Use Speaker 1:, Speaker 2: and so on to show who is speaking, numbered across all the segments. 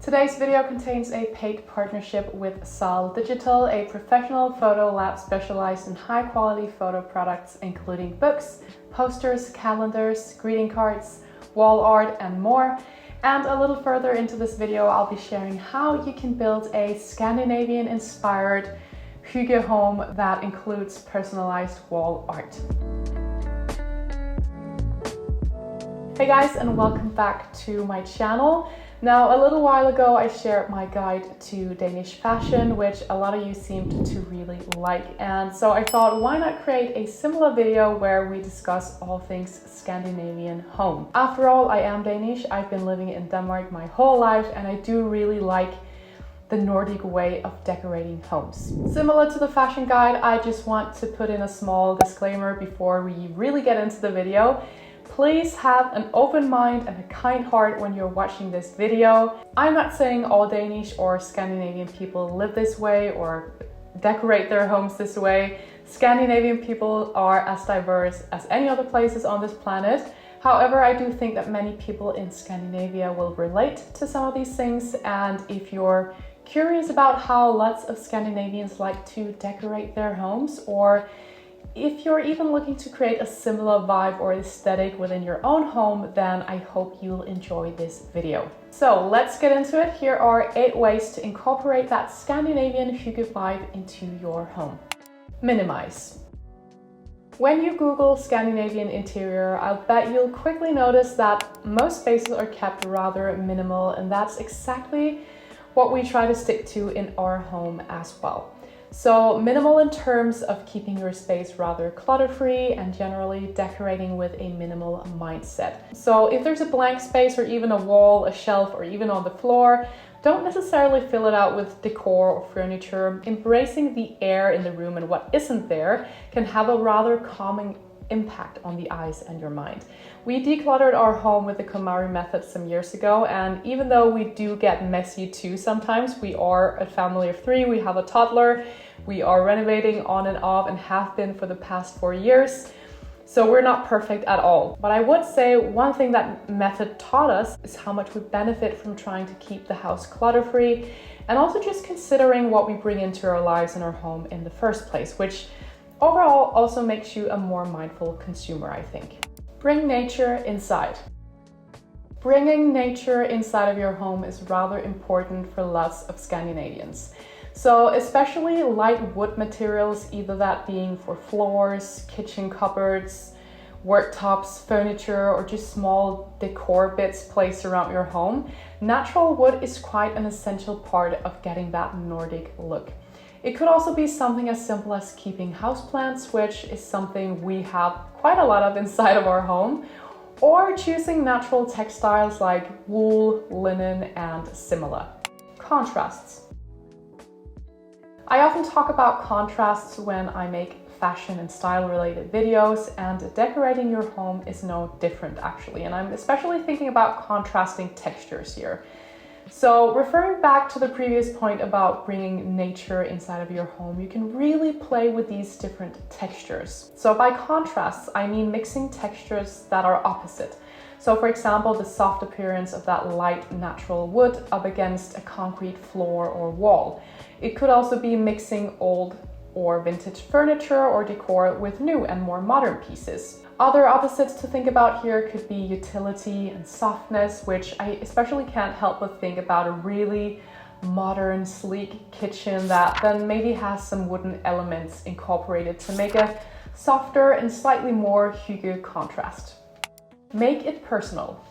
Speaker 1: Today's video contains a paid partnership with Saal, a professional photo lab specialized in high-quality photo products including books, posters, calendars, greeting cards, wall art and more. And a little further into this video, I'll be sharing how you can build a Scandinavian-inspired Hygge home that includes personalized wall art. Hey guys, and welcome back to my channel. Now, a little while ago, I shared my guide to Danish fashion, which a lot of you seemed to really like. And so I thought, why not create a similar video where we discuss all things Scandinavian home? After all, I am Danish. I've been living in Denmark my whole life, and I do really like the Nordic way of decorating homes. Similar to the fashion guide, I just want to put in a small disclaimer before we really get into the video. Please have an open mind and a kind heart when you're watching this video. I'm not saying all Danish or Scandinavian people live this way or decorate their homes this way. Scandinavian people are as diverse as any other places on this planet. However, I do think that many people in Scandinavia will relate to some of these things, and if you're curious about how lots of Scandinavians like to decorate their homes, or if you're even looking to create a similar vibe or aesthetic within your own home, then I hope you'll enjoy this video. So let's get into it. Here are 8 ways to incorporate that Scandinavian Hygge vibe into your home. Minimize. When you Google Scandinavian interior, I'll bet you'll quickly notice that most spaces are kept rather minimal, and that's exactly what we try to stick to in our home as well. So minimal in terms of keeping your space rather clutter-free and generally decorating with a minimal mindset. So if there's a blank space or even a wall, a shelf, or even on the floor, don't necessarily fill it out with decor or furniture. Embracing the air in the room and what isn't there can have a rather calming impact on the eyes and your mind. We decluttered our home with the KonMari method some years ago, and even though we do get messy too sometimes, we are a family of 3, we have a toddler, we are renovating on and off and have been for the past 4 years, so we're not perfect at all. But I would say one thing that method taught us is how much we benefit from trying to keep the house clutter-free, and also just considering what we bring into our lives and our home in the first place, which overall also makes you a more mindful consumer, I think. Bring nature inside. Bringing nature inside of your home is rather important for lots of Scandinavians. So especially light wood materials, either that being for floors, kitchen cupboards, worktops, furniture, or just small decor bits placed around your home, natural wood is quite an essential part of getting that Nordic look. It could also be something as simple as keeping houseplants, which is something we have quite a lot of inside of our home, or choosing natural textiles like wool, linen, and similar. Contrasts. I often talk about contrasts when I make fashion and style related videos, and decorating your home is no different actually, and I'm especially thinking about contrasting textures here. So referring back to the previous point about bringing nature inside of your home, you can really play with these different textures. So by contrasts, I mean mixing textures that are opposite. So for example, the soft appearance of that light natural wood up against a concrete floor or wall. It could also be mixing old or vintage furniture or decor with new and more modern pieces. Other opposites to think about here could be utility and softness, which I especially can't help but think about a really modern, sleek kitchen that then maybe has some wooden elements incorporated to make a softer and slightly more Hygge contrast. Make it personal.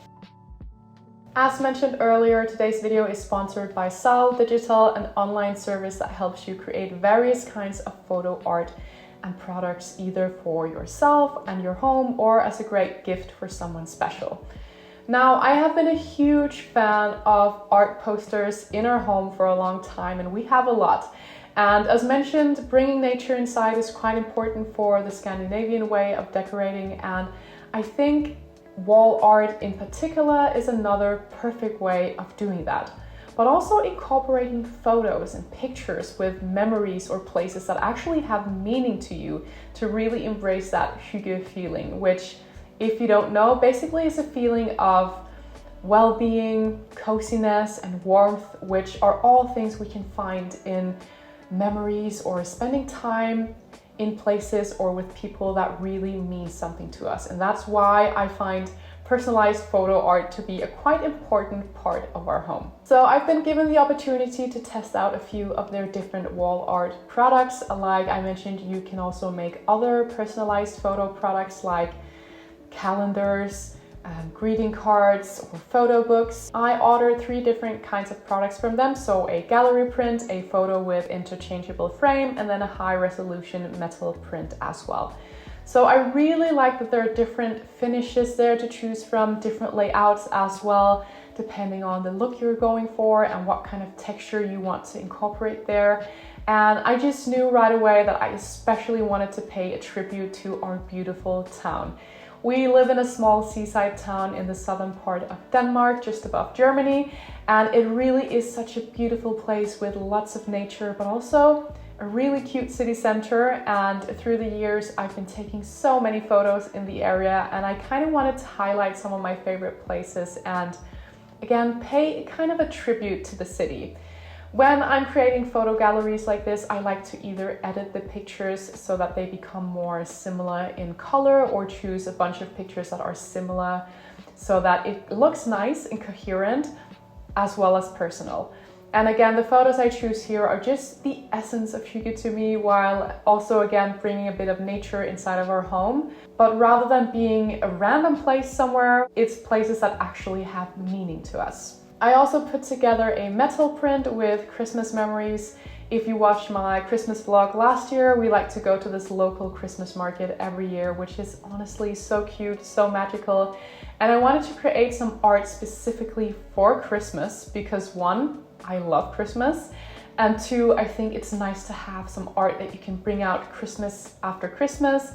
Speaker 1: As mentioned earlier, today's video is sponsored by Saal, an online service that helps you create various kinds of photo art and products either for yourself and your home or as a great gift for someone special. Now, I have been a huge fan of art posters in our home for a long time, and we have a lot. And as mentioned, bringing nature inside is quite important for the Scandinavian way of decorating, and I think wall art in particular is another perfect way of doing that. But also incorporating photos and pictures with memories or places that actually have meaning to you to really embrace that Hygge feeling, which, if you don't know, basically is a feeling of well-being, coziness, and warmth, which are all things we can find in memories or spending time in places or with people that really mean something to us. And that's why I find personalized photo art to be a quite important part of our home. So I've been given the opportunity to test out a few of their different wall art products. Like I mentioned, you can also make other personalized photo products like calendars, greeting cards, or photo books. I ordered 3 different kinds of products from them. So a gallery print, a photo with interchangeable frame, and then a high resolution metal print as well. So I really like that there are different finishes there to choose from, different layouts as well, depending on the look you're going for and what kind of texture you want to incorporate there. And I just knew right away that I especially wanted to pay a tribute to our beautiful town. We live in a small seaside town in the southern part of Denmark, just above Germany, and it really is such a beautiful place with lots of nature, but also a really cute city center. And through the years, I've been taking so many photos in the area, and I kind of wanted to highlight some of my favorite places and again, pay kind of a tribute to the city. When I'm creating photo galleries like this, I like to either edit the pictures so that they become more similar in color, or choose a bunch of pictures that are similar so that it looks nice and coherent as well as personal. And again, the photos I choose here are just the essence of Hygge to me, while also again bringing a bit of nature inside of our home. But rather than being a random place somewhere, it's places that actually have meaning to us. I also put together a metal print with Christmas memories. If you watched my Christmas vlog last year, we like to go to this local Christmas market every year, which is honestly so cute, so magical. And I wanted to create some art specifically for Christmas because 1, I love Christmas, and 2, I think it's nice to have some art that you can bring out Christmas after Christmas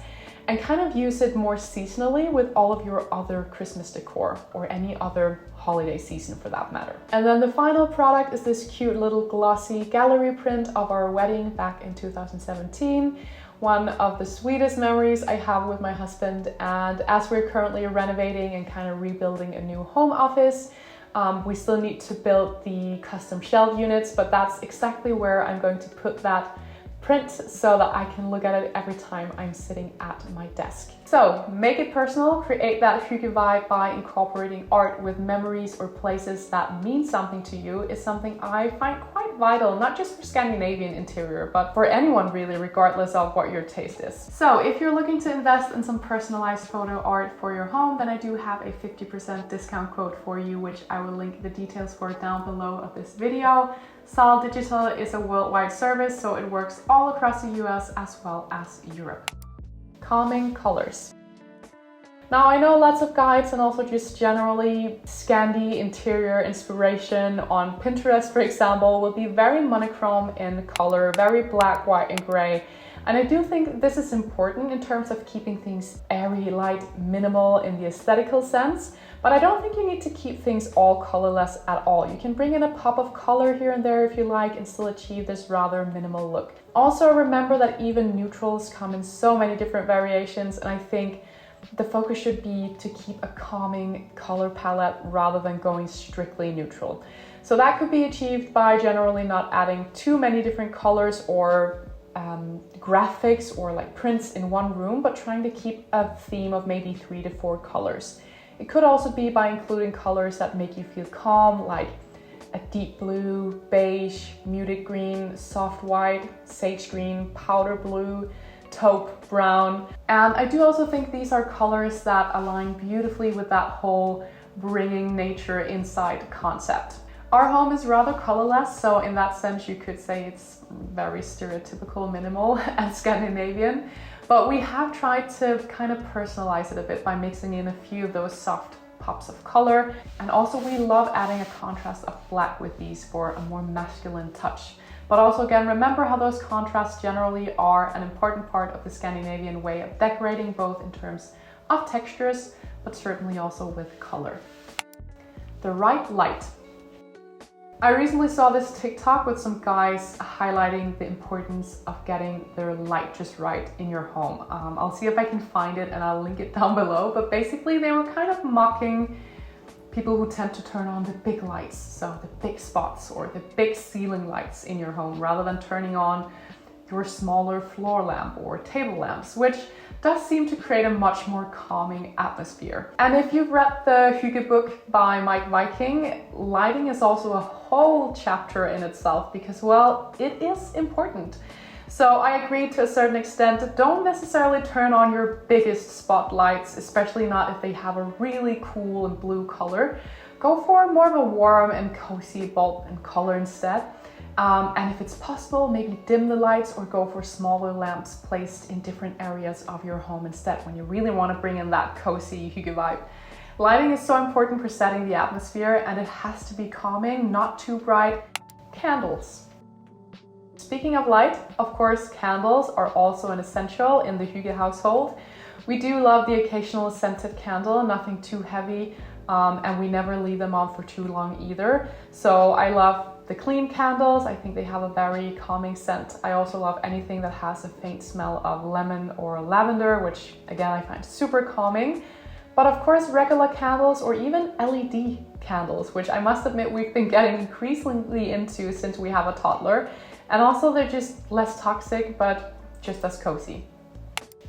Speaker 1: and kind of use it more seasonally with all of your other Christmas decor, or any other holiday season for that matter. And then the final product is this cute little glossy gallery print of our wedding back in 2017. One of the sweetest memories I have with my husband. And as we're currently renovating and kind of rebuilding a new home office, we still need to build the custom shelf units, but that's exactly where I'm going to put that print so that I can look at it every time I'm sitting at my desk. So make it personal, create that Hygge vibe by incorporating art with memories or places that mean something to you is something I find quite vital, not just for Scandinavian interior, but for anyone really, regardless of what your taste is. So if you're looking to invest in some personalized photo art for your home, then I do have a 50% discount code for you, which I will link the details for down below of this video. Saal Digital is a worldwide service, so it works all across the US as well as Europe. Calming colors. Now I know lots of guides and also just generally Scandi interior inspiration on Pinterest, for example, will be very monochrome in color, very black, white and gray. And I do think this is important in terms of keeping things airy, light, minimal in the aesthetical sense. But I don't think you need to keep things all colorless at all. You can bring in a pop of color here and there if you like and still achieve this rather minimal look. Also remember that even neutrals come in so many different variations, and I think the focus should be to keep a calming color palette rather than going strictly neutral. So that could be achieved by generally not adding too many different colors or graphics or like prints in one room, but trying to keep a theme of maybe 3 to 4 colors. It could also be by including colors that make you feel calm, like a deep blue, beige, muted green, soft white, sage green, powder blue, taupe brown. And I do also think these are colors that align beautifully with that whole bringing nature inside concept. Our home is rather colorless, so in that sense you could say it's very stereotypical minimal and Scandinavian. But we have tried to kind of personalize it a bit by mixing in a few of those soft pops of color. And also we love adding a contrast of black with these for a more masculine touch. But also again, remember how those contrasts generally are an important part of the Scandinavian way of decorating, both in terms of textures, but certainly also with color. The right light. I recently saw this TikTok with some guys highlighting the importance of getting their light just right in your home. I'll see if I can find it and I'll link it down below, but basically they were kind of mocking people who tend to turn on the big lights, so the big spots or the big ceiling lights in your home, rather than turning on your smaller floor lamp or table lamps, which does seem to create a much more calming atmosphere. And if you've read the Hygge book by Mike Viking, lighting is also a whole chapter in itself because, well, it is important. So I agree to a certain extent. Don't necessarily turn on your biggest spotlights, especially not if they have a really cool and blue color. Go for more of a warm and cozy bulb and color instead. And if it's possible, maybe dim the lights or go for smaller lamps placed in different areas of your home instead when you really want to bring in that cozy Hygge vibe. Lighting is so important for setting the atmosphere, and it has to be calming, not too bright. Candles. Speaking of light, of course, candles are also an essential in the Hygge household. We do love the occasional scented candle, nothing too heavy, and we never leave them on for too long either. So I love the clean candles. I think they have a very calming scent. I also love anything that has a faint smell of lemon or lavender, which again I find super calming. But of course, regular candles or even LED candles, which I must admit we've been getting increasingly into since we have a toddler. And also they're just less toxic, but just as cozy.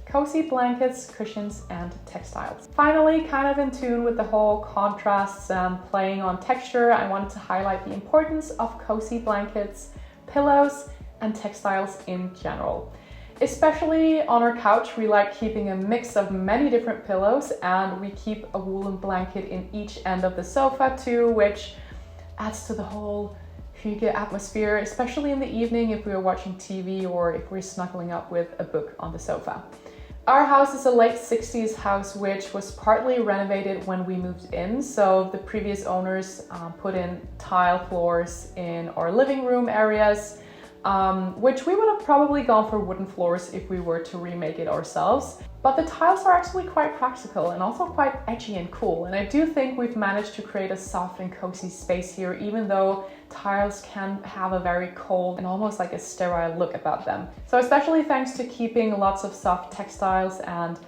Speaker 1: Cozy blankets, cushions, and textiles. Finally, kind of in tune with the whole contrasts and playing on texture, I wanted to highlight the importance of cozy blankets, pillows, and textiles in general. Especially on our couch, we like keeping a mix of many different pillows, and we keep a woolen blanket in each end of the sofa too, which adds to the whole Hygge atmosphere, especially in the evening if we are watching TV or if we're snuggling up with a book on the sofa. Our house is a late 60s house which was partly renovated when we moved in, so the previous owners put in tile floors in our living room areas, which we would have probably gone for wooden floors if we were to remake it ourselves. But the tiles are actually quite practical and also quite edgy and cool, and I do think we've managed to create a soft and cozy space here, even though tiles can have a very cold and almost like a sterile look about them. So especially thanks to keeping lots of soft textiles and,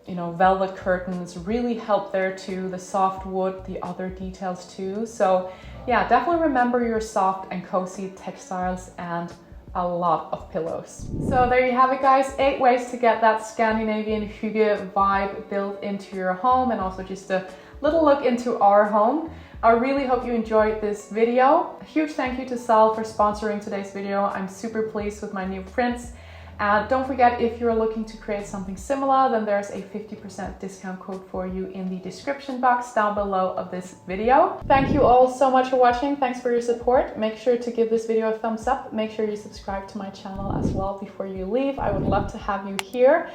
Speaker 1: you know, velvet curtains really help there too, the soft wood, the other details too. So yeah, definitely remember your soft and cozy textiles and a lot of pillows. So there you have it, guys. 8 ways to get that Scandinavian Hygge vibe built into your home, and also just a little look into our home. I really hope you enjoyed this video. A huge thank you to Saal for sponsoring today's video. I'm super pleased with my new prints. And don't forget, if you're looking to create something similar, then there's a 50% discount code for you in the description box down below of this video. Thank you all so much for watching. Thanks for your support. Make sure to give this video a thumbs up. Make sure you subscribe to my channel as well before you leave. I would love to have you here.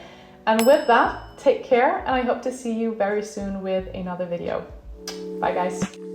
Speaker 1: And with that, take care, and I hope to see you very soon with another video. Bye guys.